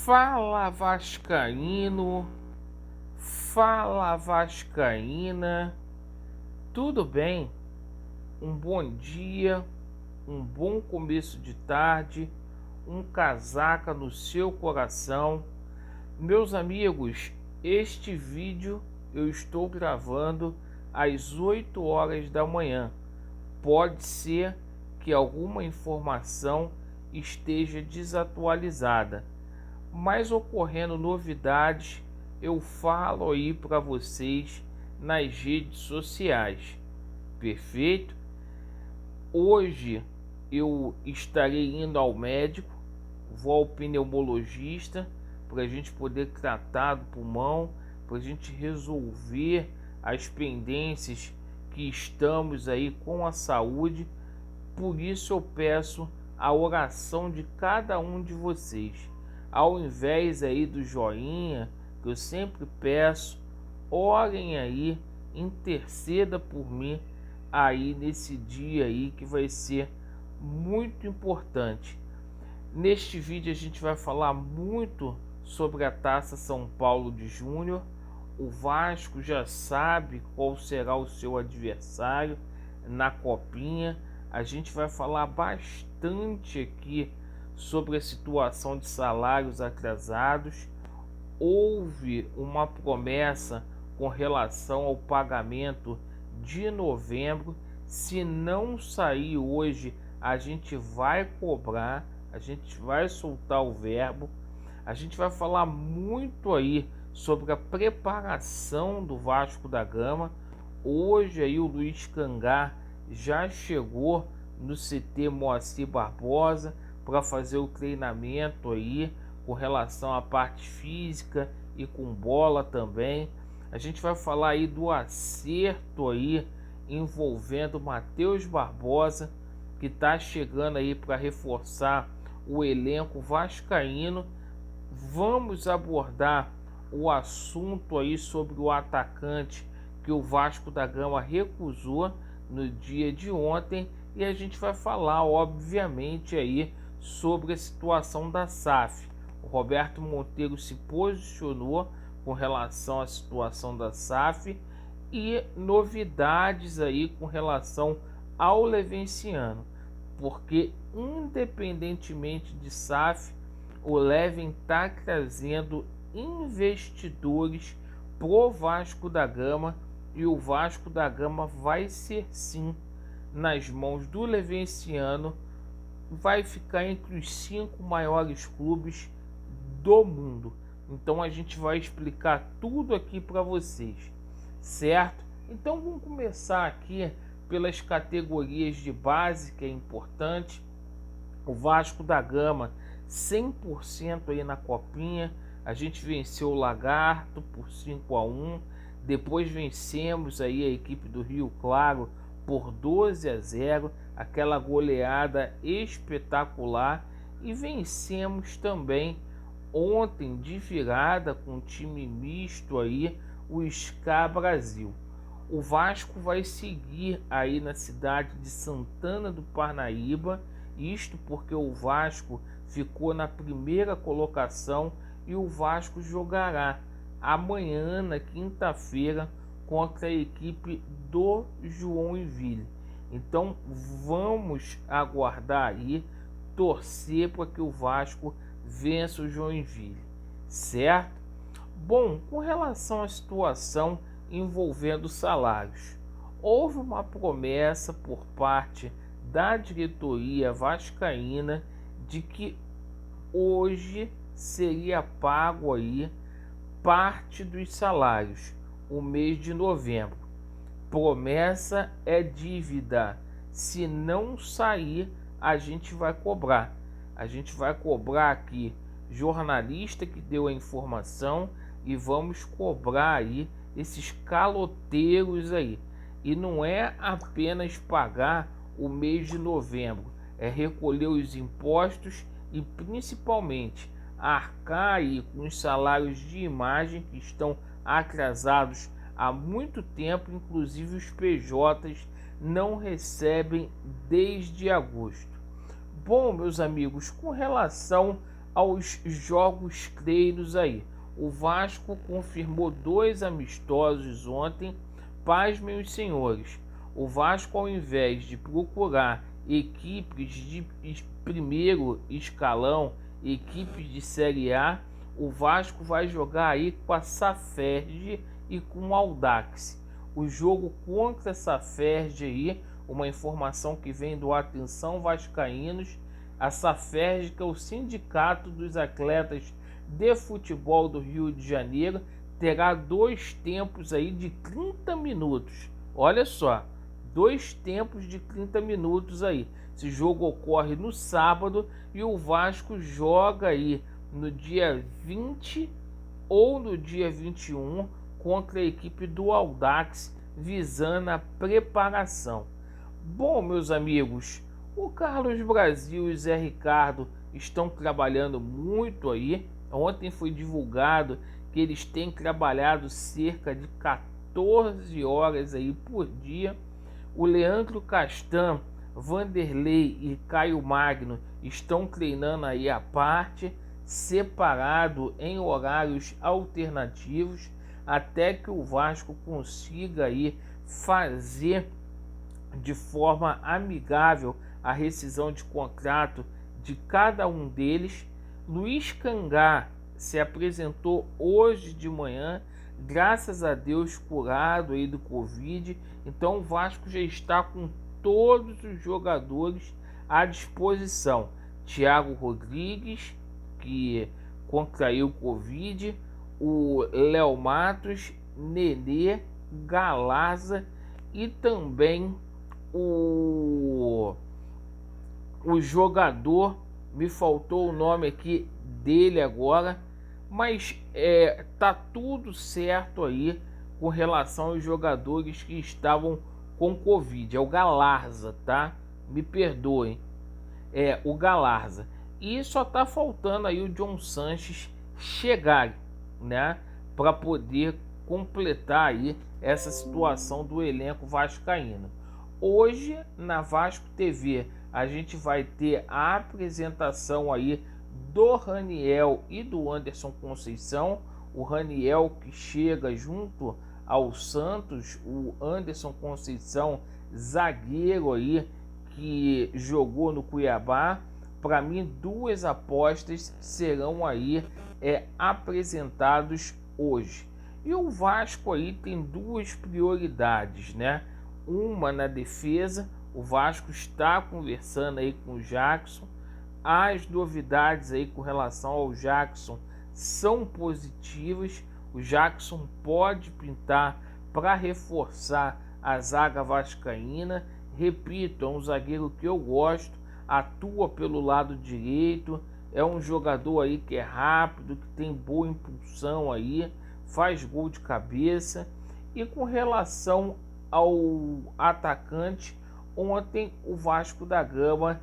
Fala Vascaíno, fala Vascaína, tudo bem? Um bom dia, um bom começo de tarde, um casaca no seu coração. Meus amigos, este vídeo eu estou gravando às 8 horas da manhã. Pode ser que alguma informação esteja desatualizada, mas ocorrendo novidades, eu falo aí para vocês nas redes sociais. Perfeito? Hoje eu estarei indo ao médico, vou ao pneumologista para a gente poder tratar do pulmão, para a gente resolver as pendências que estamos aí com a saúde. Por isso eu peço a oração de cada um de vocês. Ao invés aí do joinha, que eu sempre peço, orem aí, interceda por mim aí nesse dia aí que vai ser muito importante. Neste vídeo a gente vai falar muito sobre a Taça São Paulo de Júnior. O Vasco já sabe qual será o seu adversário na Copinha. A gente vai falar bastante aqui sobre a situação de salários atrasados. Houve uma promessa com relação ao pagamento de novembro. Se não sair hoje, a gente vai cobrar, a gente vai soltar o verbo. A gente vai falar muito aí sobre a preparação do Vasco da Gama. Hoje aí o Luiz Cangá já chegou no CT Moacir Barbosa para fazer o treinamento aí com relação à parte física e com bola também. A gente vai falar aí do acerto aí envolvendo Matheus Barbosa, que está chegando aí para reforçar o elenco vascaíno. Vamos abordar o assunto aí sobre o atacante que o Vasco da Gama recusou no dia de ontem, e a gente vai falar obviamente aí sobre a situação da SAF. O Roberto Monteiro se posicionou com relação à situação da SAF e novidades aí com relação ao Levenciano, porque independentemente de SAF, o Leven está trazendo investidores pro Vasco da Gama, e o Vasco da Gama vai ser sim nas mãos do Levenciano, vai ficar entre os 5 maiores clubes do mundo. Então a gente vai explicar tudo aqui para vocês, certo? Então vamos começar aqui pelas categorias de base, que é importante. O Vasco da Gama 100% aí na Copinha. A gente venceu o Lagarto por 5-1. Depois vencemos aí a equipe do Rio Claro por 12-0, aquela goleada espetacular. E vencemos também ontem de virada com um time misto aí, o SCA Brasil. O Vasco vai seguir aí na cidade de Santana do Parnaíba, isto porque o Vasco ficou na primeira colocação, e o Vasco jogará amanhã, na quinta-feira, contra a equipe do Joinville. Então vamos aguardar aí, torcer para que o Vasco vença o Joinville, certo? Bom, com relação à situação envolvendo salários, houve uma promessa por parte da diretoria vascaína de que hoje seria pago aí parte dos salários, o mês de novembro. Promessa é dívida. Se não sair, a gente vai cobrar. A gente vai cobrar aqui jornalista que deu a informação, e vamos cobrar aí esses caloteiros aí. E não é apenas pagar o mês de novembro, é recolher os impostos e principalmente arcar aí com os salários de imagem que estão atrasados há muito tempo. Inclusive os PJs não recebem desde agosto. Bom, meus amigos, com relação aos jogos treinos aí. O Vasco confirmou 2 amistosos ontem. Pasmem os senhores. O Vasco, ao invés de procurar equipes de primeiro escalão, equipes de Série A, o Vasco vai jogar aí com a Saferd e com o Audax. O jogo contra a Saferd aí, uma informação que vem do Atenção Vascaínos, a Saferd, que é o Sindicato dos Atletas de Futebol do Rio de Janeiro, terá 2 tempos aí de 30 minutos. Olha só, 2 tempos de 30 minutos aí. Esse jogo ocorre no sábado e o Vasco joga aí no dia 20 ou no dia 21 contra a equipe do Audax, visando a preparação. Bom, meus amigos, o Carlos Brasil e o Zé Ricardo estão trabalhando muito aí. Ontem foi divulgado que eles têm trabalhado cerca de 14 horas aí por dia. O Leandro Castan, Vanderlei e Caio Magno estão treinando aí à parte, separado em horários alternativos, até que o Vasco consiga aí fazer de forma amigável a rescisão de contrato de cada um deles. Luiz Cangá se apresentou hoje de manhã, graças a Deus curado aí do Covid. Então o Vasco já está com todos os jogadores à disposição. Thiago Rodrigues, que contraiu Covid, o Léo Matos, Nenê, Galaza e também o jogador, me faltou o nome aqui dele agora, mas tá tudo certo aí com relação aos jogadores que estavam com Covid. É o Galarza, tá? Me perdoem. É o Galarza. E só tá faltando aí o John Sanches chegar, né? Para poder completar aí essa situação do elenco vascaíno. Hoje na Vasco TV a gente vai ter a apresentação aí do Raniel e do Anderson Conceição. O Raniel que chega junto ao Santos, o Anderson Conceição, zagueiro aí que jogou no Cuiabá. Para mim, 2 apostas serão aí apresentados hoje. E o Vasco aí tem 2 prioridades, né? Uma na defesa. O Vasco está conversando aí com o Jackson. As novidades aí com relação ao Jackson são positivas. O Jackson pode pintar para reforçar a zaga vascaína. Repito, é um zagueiro que eu gosto, atua pelo lado direito, é um jogador aí que é rápido, que tem boa impulsão aí, faz gol de cabeça. E com relação ao atacante, ontem o Vasco da Gama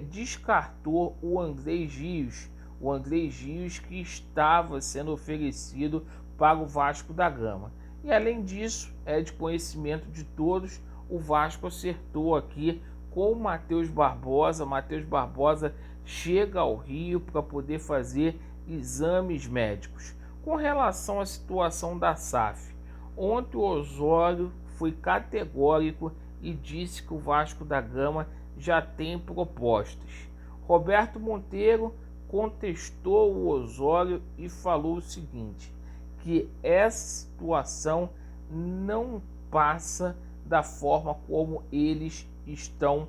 descartou o Andrés Rios. O Andrés Rios que estava sendo oferecido para o Vasco da Gama. E além disso, é de conhecimento de todos, o Vasco acertou aqui com o Matheus Barbosa. Matheus Barbosa chega ao Rio para poder fazer exames médicos. Com relação à situação da SAF, ontem o Osório foi categórico e disse que o Vasco da Gama já tem propostas. Roberto Monteiro contestou o Osório e falou o seguinte, que essa situação não passa da forma como eles estão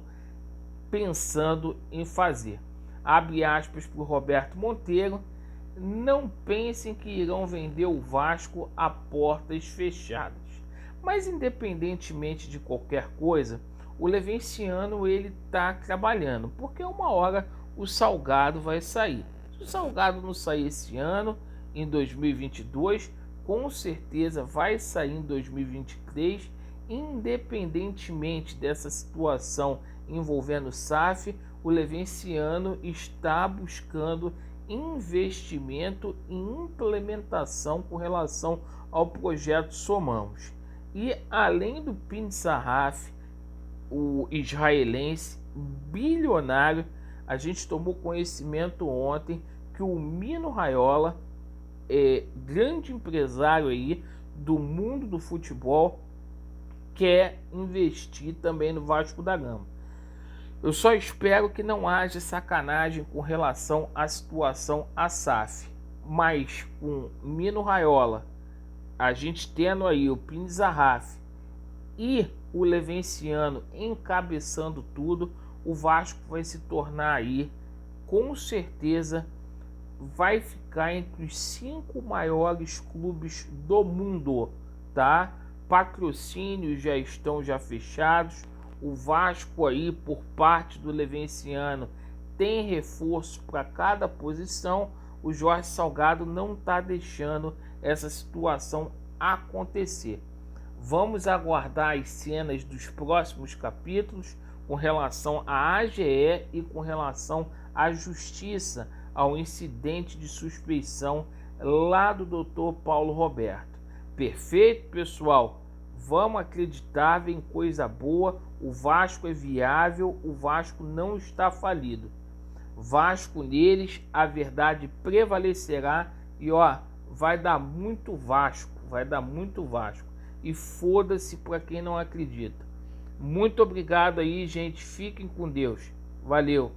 pensando em fazer. Abre aspas para o Roberto Monteiro: não pensem que irão vender o Vasco a portas fechadas. Mas independentemente de qualquer coisa, o Levenciano ele está trabalhando, porque uma hora o Salgado vai sair. Se o Salgado não sair esse ano, em 2022, com certeza vai sair em 2023, independentemente dessa situação envolvendo SAF, o Levenciano está buscando investimento e implementação com relação ao projeto Somamos. E além do Pin Sarraf, o israelense bilionário, A gente tomou conhecimento ontem que o Mino Raiola, grande empresário aí do mundo do futebol, quer investir também no Vasco da Gama. Eu só espero que não haja sacanagem com relação à situação SAF, mas com Mino Raiola, a gente tendo aí o Pinzarraf e o Levenciano encabeçando tudo, o Vasco vai se tornar aí, com certeza, vai ficar entre os 5 maiores clubes do mundo, tá? Patrocínios já estão fechados. O Vasco aí, por parte do Levenciano, tem reforço para cada posição. O Jorge Salgado não está deixando essa situação acontecer. Vamos aguardar as cenas dos próximos capítulos com relação à AGE e com relação à Justiça, ao incidente de suspeição lá do Dr. Paulo Roberto. Perfeito, pessoal? Vamos acreditar, vem coisa boa. O Vasco é viável, o Vasco não está falido. Vasco neles, a verdade prevalecerá e vai dar muito Vasco, vai dar muito Vasco. E foda-se para quem não acredita. Muito obrigado aí, gente. Fiquem com Deus. Valeu.